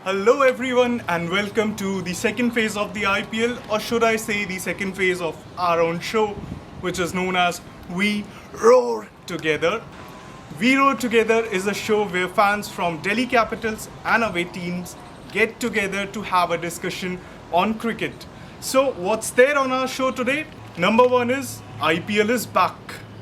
Hello, everyone, and welcome to the second phase of the IPL, or should I say, the second phase of our own show, which is known as We Roar Together. We Roar Together is a show where fans from Delhi Capitals and away teams get together to have a discussion on cricket. So, what's there on our show today? Number one is IPL is back,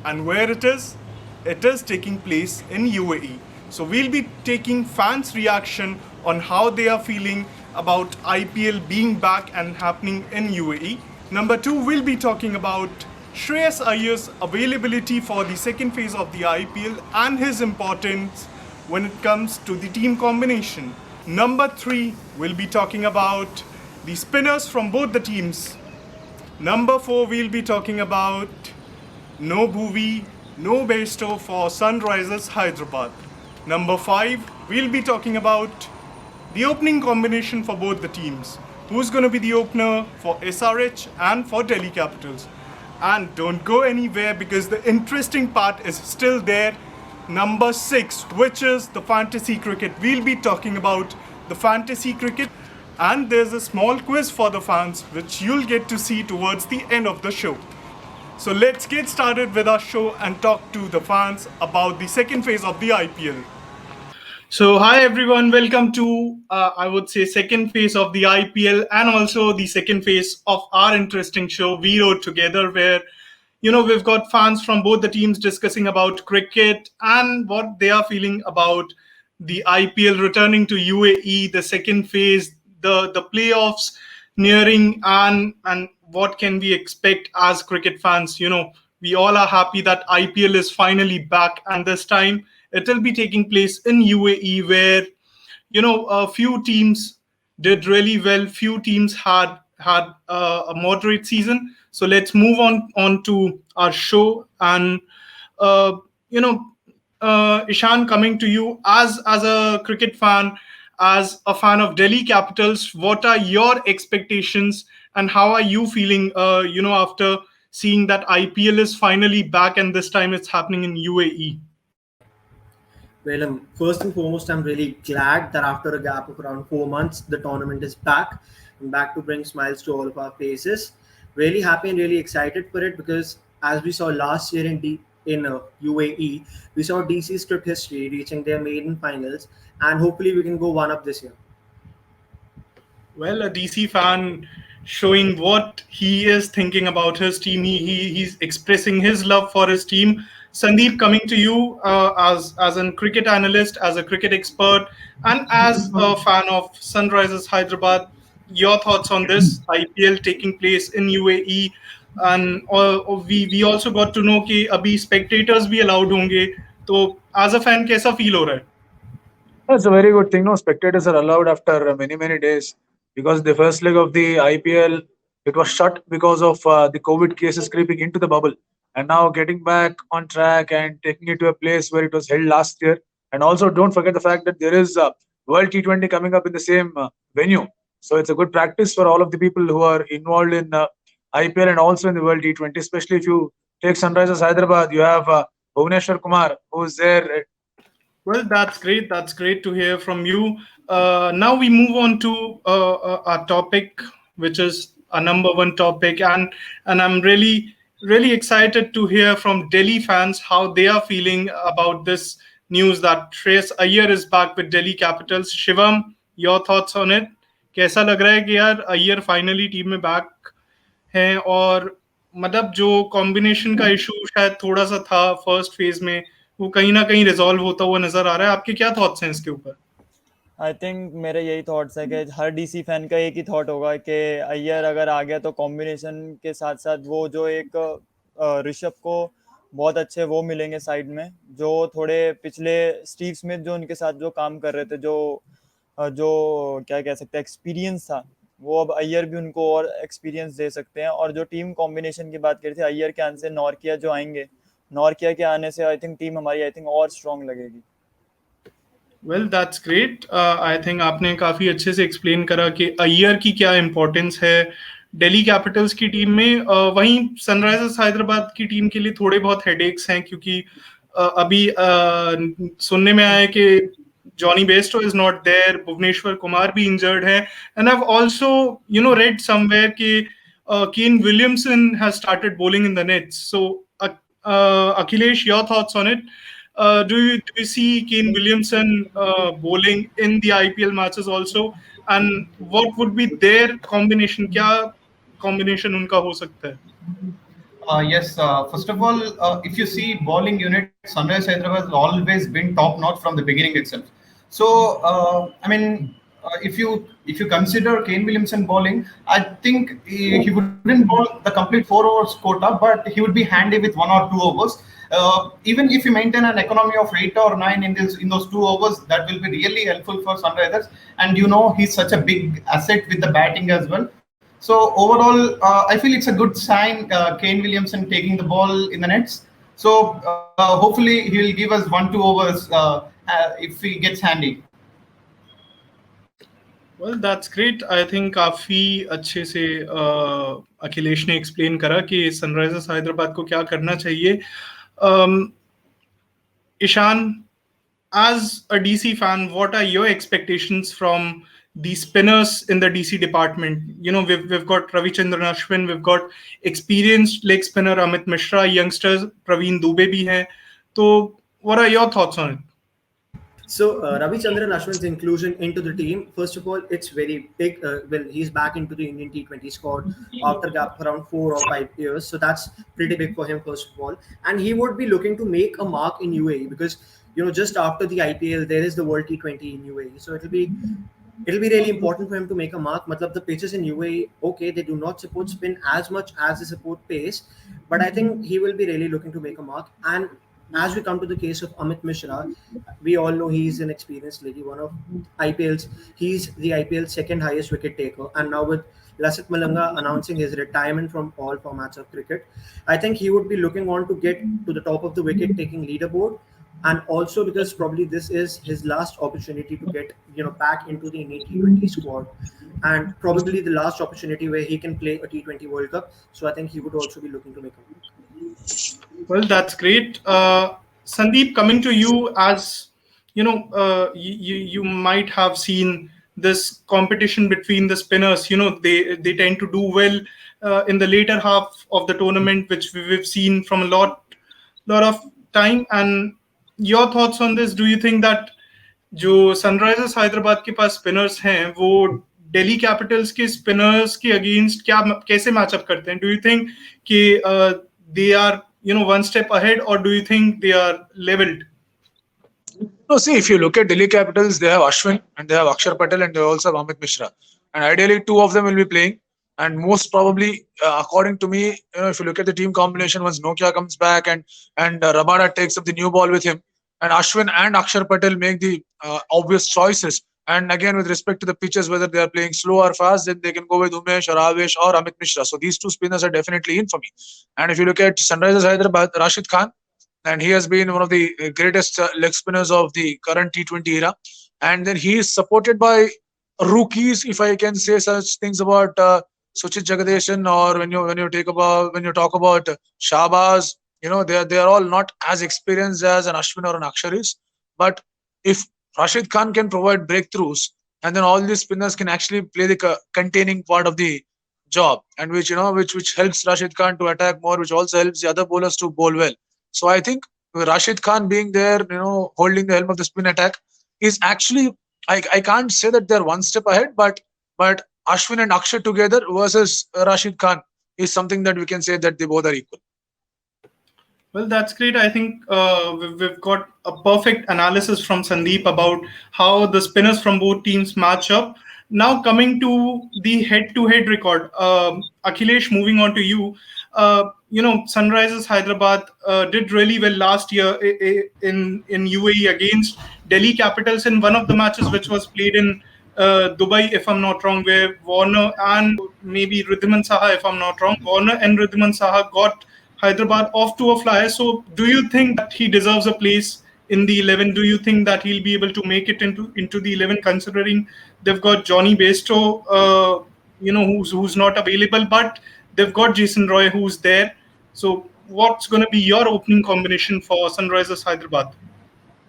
and where it is? It is taking place in UAE. So we'll be taking fans' reaction on how they are feeling about IPL being back and happening in UAE. Number two, we'll be talking about Shreyas Iyer's availability for the second phase of the IPL and his importance when it comes to the team combination. Number three, we'll be talking about the spinners from both the teams. Number four, we'll be talking about no Bhuvi, no Bairstow for Sunrisers Hyderabad. Number five, we'll be talking about the opening combination for both the teams. Who's going to be the opener for SRH and for Delhi Capitals? And don't go anywhere because the interesting part is still there. Number six, which is the fantasy cricket. We'll be talking about the fantasy cricket. And there's a small quiz for the fans, which you'll get to see towards the end of the show. So let's get started with our show and talk to the fans about the second phase of the IPL. So hi everyone, welcome to I would say second phase of the IPL and also the second phase of our interesting show We Rode Together, where we've got fans from both the teams discussing about cricket and what they are feeling about the IPL returning to UAE, the second phase, the playoffs nearing, and what can we expect as cricket fans. We all are happy that IPL is finally back, and this time it will be taking place in UAE, where a few teams did really well, few teams had a moderate season. So let's move on to our show, and uh, you know Ishan, coming to you as a cricket fan, as a fan of Delhi Capitals, what are your expectations and how are you feeling? After seeing that IPL is finally back and this time it's happening in UAE. Well, first and foremost, I'm really glad that after a gap of around 4 months, the tournament is back and back to bring smiles to all of our faces. Really happy and really excited for it because, as we saw last year in UAE, we saw DC script history reaching their maiden finals, and hopefully we can go one up this year. Well, a DC fan showing what he is thinking about his team. He's expressing his love for his team. Sandeep, coming to you as a cricket analyst, as a cricket expert, and as a fan of Sunrisers Hyderabad. Your thoughts on this IPL taking place in UAE, and we also got to know कि अभी spectators भी allowed होंगे. तो as a fan कैसा feel हो रहा है? That's a very good thing. No, spectators are allowed after many days because the first leg of the IPL it was shut because of the COVID cases creeping into the bubble, and now getting back on track and taking it to a place where it was held last year. And also, don't forget the fact that there is World T20 coming up in the same venue, so it's a good practice for all of the people who are involved in IPL and also in the World T20. Especially if you take Sunrisers Hyderabad, you have Bhuvneshwar Kumar who's there. Well, that's great. That's great to hear from you. Now we move on to our topic, which is a number one topic, and I'm really excited to hear from Delhi fans how they are feeling about this news that Shreyas Iyer is back with Delhi Capitals. Shivam, your thoughts on it? कैसा लग रहा है कि यार Iyer finally team में back हैं, और मतलब जो कॉम्बिनेशन का इशू शायद थोड़ा सा था फर्स्ट फेज में, वो कहीं ना कहीं रिजॉल्व होता हुआ नजर आ रहा है. आपके क्या थॉट्स हैं इसके ऊपर? आई थिंक मेरे यही थॉट्स है कि हर डीसी फैन का एक ही थॉट होगा कि अय्यर अगर आ गया तो कॉम्बिनेशन के साथ साथ वो जो एक ऋषभ को बहुत अच्छे वो मिलेंगे साइड में, जो थोड़े पिछले स्टीव स्मिथ जो उनके साथ जो काम कर रहे थे, जो क्या कह सकते हैं एक्सपीरियंस था, वो अब अय्यर भी उनको और एक्सपीरियंस दे सकते हैं. और जो टीम कॉम्बिनेशन की बात करी थी अय्यर के आने से नॉर्किया जो आएंगे, नॉर्किया के आने से आई थिंक टीम हमारी और स्ट्रॉन्ग लगेगी. Well that's great. I think आपने काफी अच्छे से एक्सप्लेन करा कि अय्यर की क्या इंपॉर्टेंस है दिल्ली कैपिटल्स की टीम में. वहीं सनराइजर्स हैदराबाद की टीम के लिए थोड़े बहुत हेडेक्स हैं, क्योंकि अभी सुनने में आया कि Johnny Bairstow is not there. Bhuvneshwar Kumar bhi injured hai. And I've also, read somewhere that Kane Williamson has started bowling in the nets. So, Akhilesh, your thoughts on it? Do you see Kane Williamson bowling in the IPL matches also? And what would be their combination? क्या combination उनका हो सकता है? Yes, first of all, if you see bowling unit, Sunrise Hyderabad has always been top notch from the beginning itself. So, if you consider Kane Williamson bowling, I think he wouldn't bowl the complete 4 overs quota, but he would be handy with 1 or 2 overs. Even if you maintain an economy of 8 or 9 in those 2 overs, that will be really helpful for Sunrisers. And he's such a big asset with the batting as well. So overall, I feel it's a good sign. Kane Williamson taking the ball in the nets. So hopefully he will give us 1-2 overs if he gets handy. Well, that's great. I think काफी अच्छे से अखिलेश ने explain करा कि Sunrisers Hyderabad को क्या करना चाहिए. Ishan, as a DC fan, what are your expectations from the spinners in the DC department? We've got Ravichandran Ashwin, we've got experienced leg spinner Amit Mishra, youngsters Praveen Dubey bhi hai. So, what are your thoughts on it? So Ravichandran Ashwin's inclusion into the team, first of all, it's very big. Well, he's back into the Indian T20 squad after a gap of around 4 or 5 years. So that's pretty big for him, first of all. And he would be looking to make a mark in UAE because, just after the IPL, there is the World T20 in UAE. So it'll be really important for him to make a mark. Matlab, the pitches in UAE, okay, they do not support spin as much as they support pace. But I think he will be really looking to make a mark. And as we come to the case of Amit Mishra, we all know he's an experienced lady, he's the IPL's second highest wicket taker. And now with Lasith Malanga announcing his retirement from all formats of cricket, I think he would be looking on to get to the top of the wicket taking leaderboard. And also because probably this is his last opportunity to get, back into the Indian T20 squad. And probably the last opportunity where he can play a T20 World Cup. So I think he would also be looking to make a mark. Well, that's great. Sandeep, coming to you, as you might have seen this competition between the spinners. They tend to do well in the later half of the tournament, which we've seen from a lot of time. And your thoughts on this? Do you think that जो Sunrisers Hyderabad के पास spinners हैं वो Delhi Capitals के spinners के against कैसे matchup करते हैं? Do you think कि they are one step ahead, or do you think they are leveled? No, see, if you look at Delhi Capitals, they have Ashwin and they have Akshar Patel and they also have Amit Mishra. And ideally, 2 of them will be playing. And most probably, according to me, if you look at the team combination, once Nokia comes back and Rabada takes up the new ball with him, and Ashwin and Akshar Patel make the obvious choices. And again, with respect to the pitches, whether they are playing slow or fast, then they can go with Umesh or Avesh or Amit Mishra. So these 2 spinners are definitely in for me. And if you look at Sunrisers Hyderabad, Rashid Khan, and he has been one of the greatest leg spinners of the current T20 era. And then he is supported by rookies, if I can say such things about Suchit Jagadeshan, or when you talk about Shahbaz, they are all not as experienced as an Ashwin or an Akshar is. But if Rashid Khan can provide breakthroughs, and then all these spinners can actually play the containing part of the job, and which helps Rashid Khan to attack more, which also helps the other bowlers to bowl well. So I think Rashid Khan being there, holding the helm of the spin attack is actually, I can't say that they're one step ahead, but Ashwin and Akshar together versus Rashid Khan is something that we can say that they both are equal. Well, that's great. I think we've got a perfect analysis from Sandeep about how the spinners from both teams match up. Now coming to the head-to-head record, Akhilesh, moving on to you. Sunrisers Hyderabad did really well last year in UAE against Delhi Capitals in one of the matches which was played in Dubai, if I'm not wrong, where Warner and maybe Ridhiman Saha, if I'm not wrong, Warner and Ridhiman Saha got Hyderabad off to a flyer. So do you think that he deserves a place in the 11? Do you think that he'll be able to make it into the 11, considering they've got Johnny Bairstow, who's not available, but they've got Jason Roy who's there. So what's going to be your opening combination for Sunrisers Hyderabad?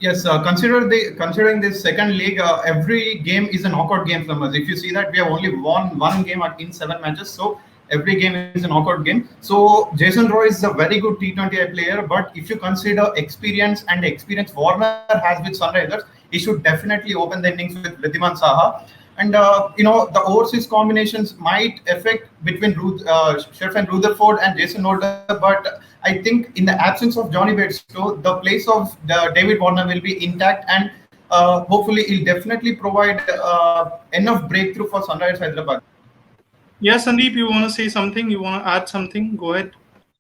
Yes, considering this second league, every game is a knockout game for us. If you see that we have only won one game in 7 matches, so every game is a knockout game. So Jason Roy is a very good T20I player, but if you consider experience and experience Warner has with Sunrisers, he should definitely open the innings with Wriddhiman Saha. And the overseas combinations might affect between Sheriff and Rutherford and Jason Holder, but I think in the absence of Johnny Bairstow, the place of David Warner will be intact, and hopefully he'll definitely provide enough breakthrough for Sunrisers Hyderabad. Yeah, Sandeep, you want to say something? You want to add something? Go ahead.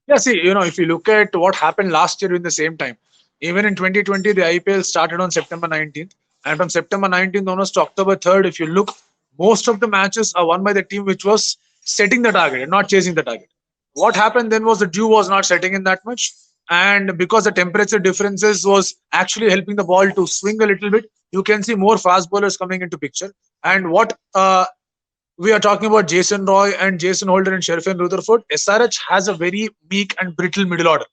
Yeah, see, if you look at what happened last year in the same time, even in 2020, the IPL started on September 19th. And from September 19th onwards to October 3rd, if you look, most of the matches are won by the team which was setting the target and not chasing the target. What happened then was the dew was not setting in that much. And because the temperature differences was actually helping the ball to swing a little bit, you can see more fast bowlers coming into picture. And what we are talking about Jason Roy and Jason Holder and Sheriff and Rutherford. SRH has a very weak and brittle middle order.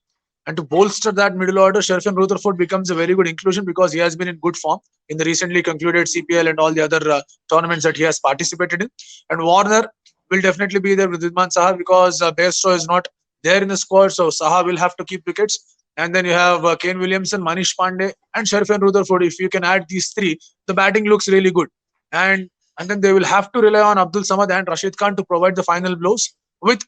And to bolster that middle order, Sheriff and Rutherford becomes a very good inclusion because he has been in good form in the recently concluded CPL and all the other tournaments that he has participated in. And Warner will definitely be there with Wriddhiman Saha because Bairstow is not there in the squad. So Saha will have to keep wickets. And then you have Kane Williamson, Manish Pandey and Sheriff and Rutherford. If you can add these three, the batting looks really good. And then they will have to rely on Abdul Samad and Rashid Khan to provide the final blows, with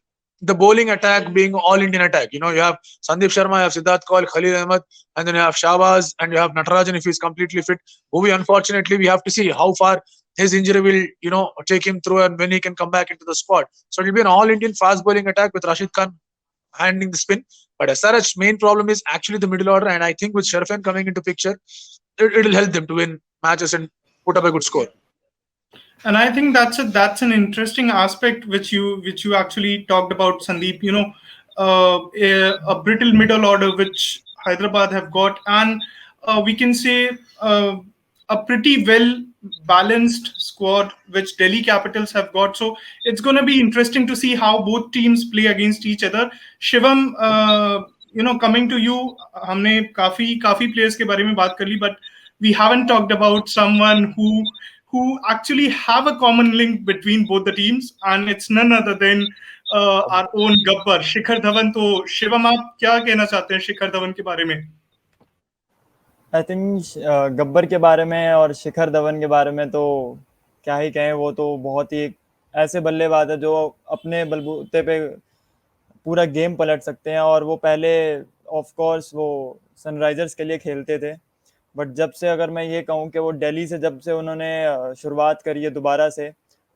the bowling attack being all Indian attack. You have Sandeep Sharma, you have Siddharth Kaul, Khalil Ahmed, and then you have Shahbaz, and you have Natarajan if he's completely fit. Bhuvi, unfortunately, we have to see how far his injury will, take him through and when he can come back into the squad. So it will be an all-Indian fast bowling attack with Rashid Khan handling the spin. But SRH's main problem is actually the middle order, and I think with Sharafan coming into picture, it will help them to win matches and put up a good score. And I think that's an interesting aspect which you actually talked about, Sandeep. A brittle middle order which Hyderabad have got, and we can say a pretty well balanced squad which Delhi Capitals have got. So it's going to be interesting to see how both teams play against each other. Shivam, coming to you, हमने काफी players के बारे में बात कर ली, but we haven't talked about someone who actually have a common link between both the teams, and it's none other than our own Gabbar, Shikhar Dhawan. तो शिवम, आप क्या कहना चाहते हैं शिखर धवन के बारे में? आई थिंक गब्बर के बारे में और शिखर धवन के बारे में तो क्या ही कहें, वो तो बहुत ही ऐसे बल्लेबाज है जो अपने बलबूते पे पूरा गेम पलट सकते हैं। और वो पहले ऑफ कोर्स वो सनराइजर्स के लिए खेलते थे, बट जब से अगर मैं ये कहूँ कि वो दिल्ली से जब से उन्होंने शुरुआत करी है दोबारा से,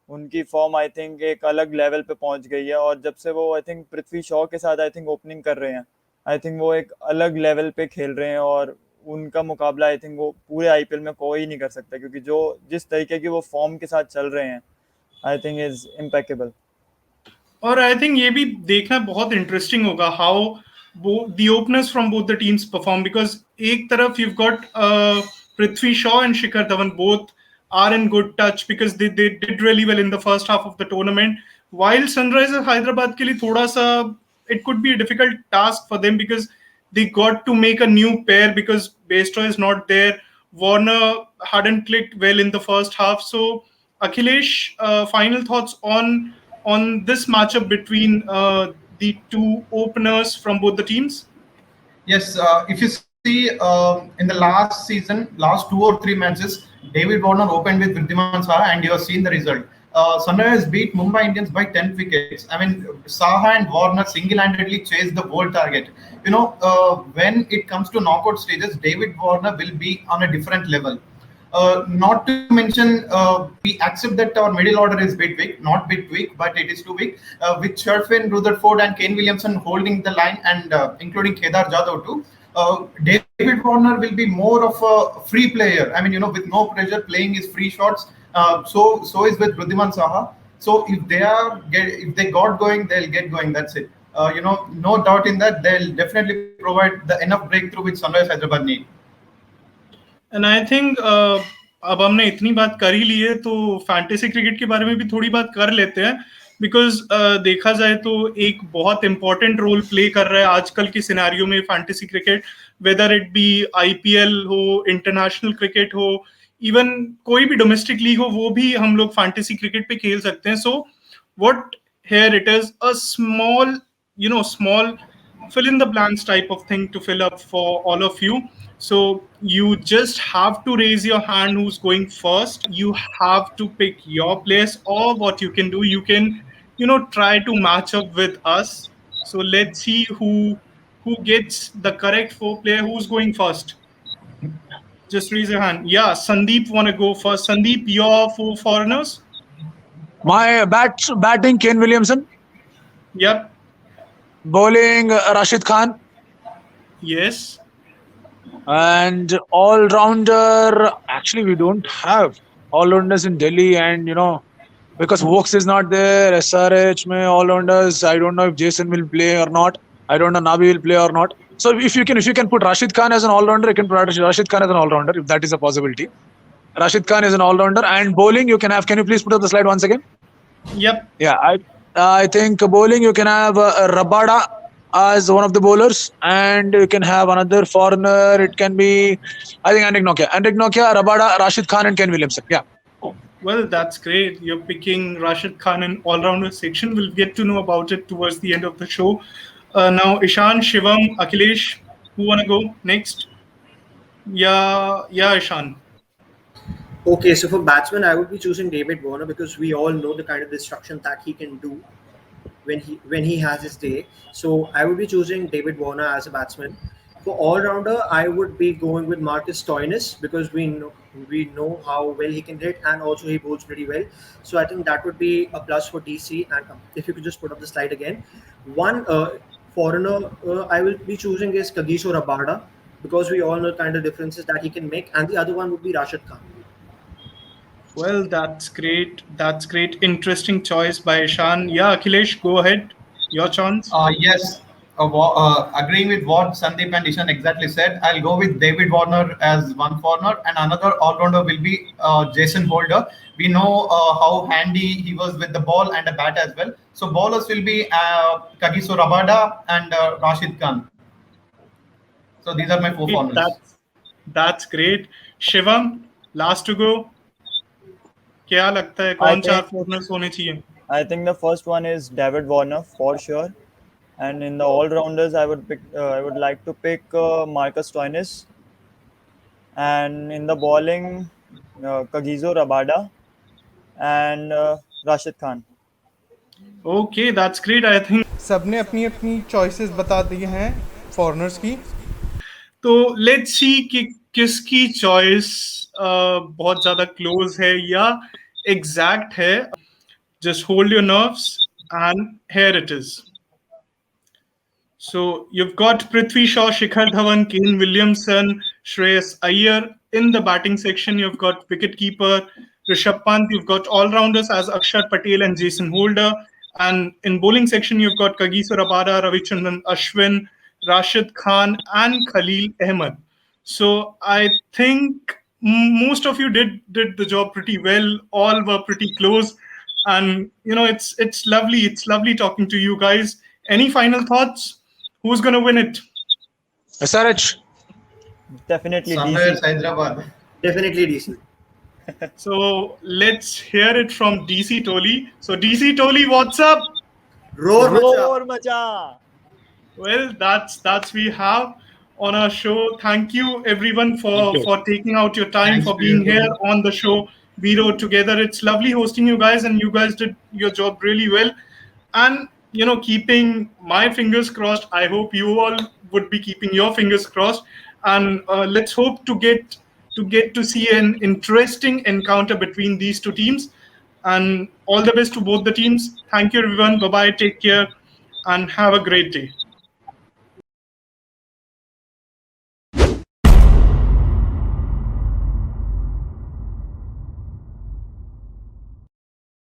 उनकी फॉर्म आई थिंक एक अलग लेवल पे पहुंच गई है। और जब से वो आई थिंक पृथ्वी शॉ के साथ आई थिंक ओपनिंग कर रहे हैं, आई थिंक वो एक अलग लेवल पे खेल रहे हैं और उनका मुकाबला आई थिंक वो पूरे आईपीएल में कोई नहीं कर सकता, क्योंकि जिस तरीके की वो फॉर्म के साथ चल रहे हैं आई थिंक इज इम्पेकेबल। और आई थिंक ये भी देखना बहुत इंटरेस्टिंग होगा how the openers from both the teams perform, because एक तरफ you've got Prithvi Shaw and Shikhar Dhawan, both are in good touch because they did really well in the first half of the tournament, while Sunrisers Hyderabad के लिए थोड़ा सा it could be a difficult task for them because they got to make a new pair because Bairstow is not there. Warner hadn't clicked well in the first half. So Akhilesh, final thoughts on this matchup between the two openers from both the teams? Yes, if you see in the last season, last 2 or 3 matches, David Warner opened with Wriddhiman Saha, and you have seen the result. Sunrisers beat Mumbai Indians by 10 wickets. I mean, Saha and Warner single-handedly chased the whole target. When it comes to knockout stages, David Warner will be on a different level. Not to mention, we accept that our middle order is not bit weak, but it is too weak. With Sherfin, Rutherford, and Kane Williamson holding the line, and including Kedar Jadhav too, David Warner will be more of a free player. I mean, with no pressure, playing his free shots. So is with Wriddhiman Saha. So if they got going, they'll get going. That's it. No doubt in that. They'll definitely provide the enough breakthrough which Sunrisers Hyderabad need. And I think अब हमने इतनी बात कर ही ली है तो fantasy cricket के बारे में भी थोड़ी बात कर लेते हैं। बिकॉज देखा जाए तो एक बहुत इंपॉर्टेंट रोल प्ले कर रहा है आजकल के सिनेरियो में fantasy cricket, whether it be IPL हो, इंटरनेशनल क्रिकेट हो, इवन कोई भी डोमेस्टिक लीग हो, वो भी हम लोग फैंटेसी क्रिकेट पे खेल सकते हैं. So what here it is a small, small fill in the blanks type of thing to fill up for all of you. So you just have to raise your hand who's going first. You have to pick your place, or what you can do, you can try to match up with us. So let's see who gets the correct four player. Who's going first? Just raise your hand. Yeah, Sandeep want to go first. Sandeep, your four foreigners. My batting Kane Williamson, Yep. bowling Rashid Khan, Yes. and all rounder. Actually, we don't have all rounders in Delhi, and because Vokes is not there, SRH may all rounders. I don't know if Jason will play or not. I don't know Nabi will play or not. So if you can put Rashid Khan as an all rounder, you can put Rashid Khan as an all rounder if that is a possibility. Rashid Khan is an all rounder, and bowling you can have. Can you please put up the slide once again? Yep. Yeah, I think bowling you can have Rabada as one of the bowlers, and you can have another foreigner. It can be, I think, Andik Nokia, Rabada, Rashid Khan, and Ken Williamson. Yeah. Well, that's great. You're picking Rashid Khan in all-rounder section. We'll get to know about it towards the end of the show. Now, Ishan, Shivam, Akhilesh, who wanna go next? Yeah, Ishan. Okay, so for batsman, I would be choosing David Warner because we all know the kind of destruction that he can do when he has his day. So I would be choosing David Warner as a batsman. For all rounder, I would be going with Marcus Stoinis because we know how well he can hit and also he bowls pretty well. So I think that would be a plus for DC. And if you could just put up the slide again, one foreigner I will be choosing is Kagiso Rabada because we all know the kind of differences that he can make, and the other one would be Rashid Khan. Well, that's great. That's great. Interesting choice by Ishan. Yeah, Akhilesh, go ahead. Your chance. Yes, agreeing with what Sandeep and Ishan exactly said, I'll go with David Warner as one corner, and another all-rounder will be Jason Holder. We know how handy he was with the ball and a bat as well. So bowlers will be Kagiso Rabada and Rashid Khan. So these are my four corners. That's great. Shivam, last to go. क्या लगता है कौन चार foreigners होने चाहिए? I think the first one is David Warner for sure, and in the all-rounders, I would like to pick Marcus Stoinis, and in the bowling, Kagiso Rabada, and Rashid Khan. Okay, that's great. I think सबने अपनी अपनी choices बता दी हैं foreigners की. तो let's see कि किसकी choice बहुत ज़्यादा close है या exact है. Just hold your nerves, and here it is. So you've got Prithvi Shaw, Shikhar Dhawan, Kane Williamson, Shreyas Iyer. In the batting section, you've got wicketkeeper Rishabh Pant. You've got all-rounders as Akshar Patel and Jason Holder. And in bowling section, you've got Kagiso Rabada, Ravichandran Ashwin, Rashid Khan, and Khalil Ahmed. So I think most of you did the job pretty well. All were pretty close, and it's lovely. It's lovely talking to you guys. Any final thoughts? Who's going to win it? SRH. Definitely Sunrise DC. Hyderabad. Definitely DC. So let's hear it from DC Toli. So DC Toli, what's up? Roar Roar Machane. Machane. Well, that's we have on our show. Thank you everyone for taking out your time, Thanks for to you being here too. on the show. We rode together. It's lovely hosting you guys, and you guys did your job really well. And keeping my fingers crossed. I hope you all would be keeping your fingers crossed. And let's hope to get to see an interesting encounter between these two teams. And all the best to both the teams. Thank you, everyone. Bye bye. Take care, and have a great day.